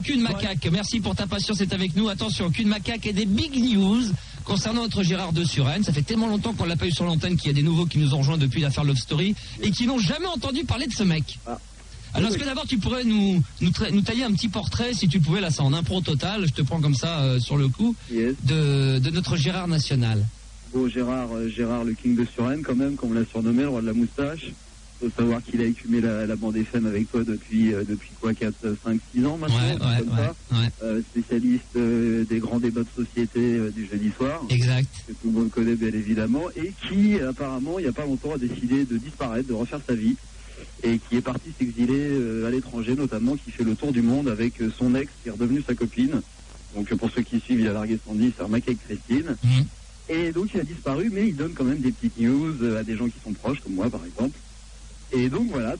Cul de macaque, merci pour ta patience, c'est avec nous. Attention, Cul de macaque et des big news concernant notre Gérard de Suresnes. Ça fait tellement longtemps qu'on l'a pas eu sur l'antenne qu'il y a des nouveaux qui nous ont rejoints depuis l'affaire Love Story et qui n'ont jamais entendu parler de ce mec. Alors, est-ce que d'abord tu pourrais nous tailler un petit portrait, si tu pouvais, là c'est en impro total, je te prends comme ça sur le coup, de notre Gérard national. Bon, Gérard le King de Suresnes quand même, comme on l'a surnommé, le roi de la moustache. Faut savoir qu'il a écumé la bande FM avec toi depuis quoi, 4, 5, 6 ans maintenant, spécialiste des grands débats de société du jeudi soir. Exact. Que tout le monde connaît bien évidemment, et qui apparemment il n'y a pas longtemps a décidé de disparaître, de refaire sa vie, et qui est parti s'exiler à l'étranger notamment, qui fait le tour du monde avec son ex qui est redevenue sa copine. Donc pour ceux qui suivent, il a largué son nid, c'est un mec avec Christine. Et donc il a disparu, mais il donne quand même des petites news à des gens qui sont proches, comme moi par exemple. Et donc voilà,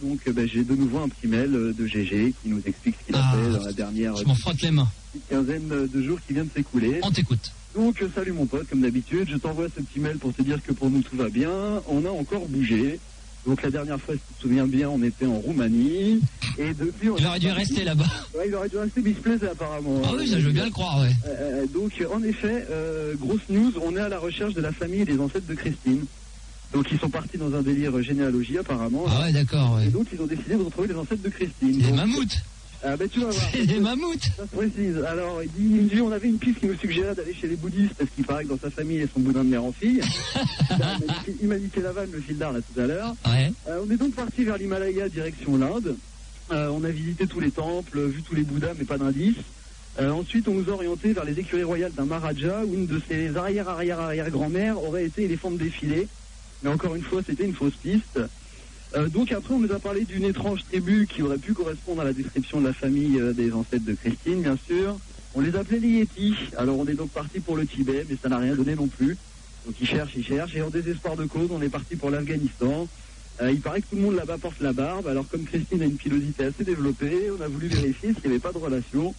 j'ai de nouveau un petit mail de GG qui nous explique ce qu'il a fait dans la dernière je m'en frotte les mains. Quinzaine de jours qui vient de s'écouler. On t'écoute. Donc salut mon pote, comme d'habitude, je t'envoie ce petit mail pour te dire que pour nous tout va bien. On a encore bougé. Donc la dernière fois, si tu te souviens bien, on était en Roumanie. Et depuis, il aurait dû rester là-bas. Ouais, il aurait dû rester, mais il se plaisait apparemment. Ah oui, ça je veux bien le croire, ouais. Donc en effet, grosse news, on est à la recherche de la famille et des ancêtres de Christine. Donc ils sont partis dans un délire généalogie apparemment. Ah ouais, d'accord, ouais. Et donc ils ont décidé de retrouver les ancêtres de Christine. Des mammouths. Ah ben tu vas voir. C'est des mammouths. Ça se précise. Alors il me dit, on avait une piste qui nous suggérait d'aller chez les bouddhistes parce qu'il paraît que dans sa famille ils sont boudins de mère en fille. Il m'a dit la vanne, le fil d'art là tout à l'heure. Ouais. On est donc parti vers l'Himalaya direction l'Inde. On a visité tous les temples, vu tous les bouddhas mais pas d'indices. Ensuite on nous a orienté vers les écuries royales d'un Maharaja où une de ses arrière-grand-mères aurait été éléphante défilée. Mais encore une fois, c'était une fausse piste. Donc après, on nous a parlé d'une étrange tribu qui aurait pu correspondre à la description de la famille des ancêtres de Christine, bien sûr. On les appelait les Yétis. Alors on est donc parti pour le Tibet, mais ça n'a rien donné non plus. Donc ils cherchent. Et en désespoir de cause, on est parti pour l'Afghanistan. Il paraît que tout le monde là-bas porte la barbe. Alors comme Christine a une pilosité assez développée, on a voulu vérifier s'il n'y avait pas de relation.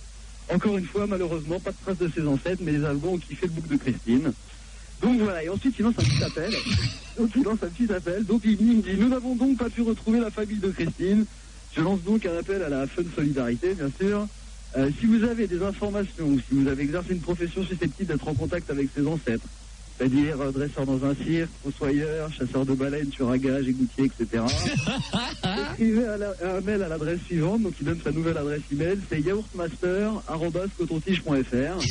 Encore une fois, malheureusement, pas de trace de ses ancêtres, mais les Afghans ont kiffé le bouc de Christine. Donc voilà, et ensuite il lance un petit appel. Donc il me dit, nous n'avons donc pas pu retrouver la famille de Christine. Je lance donc un appel à la Fun Solidarité, bien sûr. Si vous avez des informations, ou si vous avez exercé une profession susceptible d'être en contact avec ses ancêtres, c'est-à-dire dresseur dans un cirque, fossoyeur, chasseur de baleines, tueur à gages, égoutier, etc. Écrivez un mail à l'adresse suivante, donc il donne sa nouvelle adresse email, c'est yaourtmaster@cotontige.fr.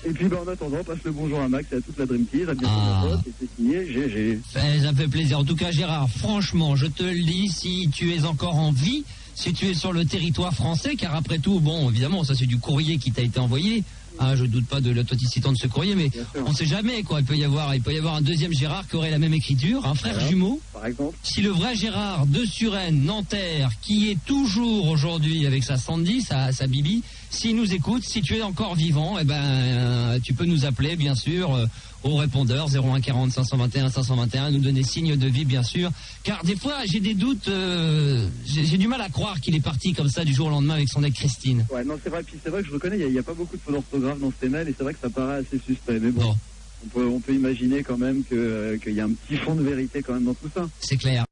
Et puis en attendant, passe le bonjour à Max et à toute la Dream Team, à bientôt mon pote, et c'est signé GG. Ça fait plaisir. En tout cas Gérard, franchement, je te le dis, si tu es encore en vie, si tu es sur le territoire français, car après tout, bon, évidemment, ça c'est du courrier qui t'a été envoyé. Je doute pas de l'authenticité de ce courrier, mais on sait jamais quoi. Il peut y avoir un deuxième Gérard qui aurait la même écriture, un frère jumeau. Par exemple. Si le vrai Gérard de Suresnes, Nanterre, qui est toujours aujourd'hui avec sa Sandy, sa Bibi, s'il nous écoute, si tu es encore vivant, tu peux nous appeler bien sûr au répondeur 01 40 521 521, nous donner signe de vie bien sûr. Car des fois j'ai des doutes, j'ai du mal à croire qu'il est parti comme ça du jour au lendemain avec son ex Christine. Ouais, non c'est vrai, puis c'est vrai que je reconnais, il n'y a pas beaucoup de fautes d'orthographe dans ces mails et c'est vrai que ça paraît assez suspect, mais bon. On peut imaginer quand même qu'il y a un petit fond de vérité quand même dans tout ça. C'est clair.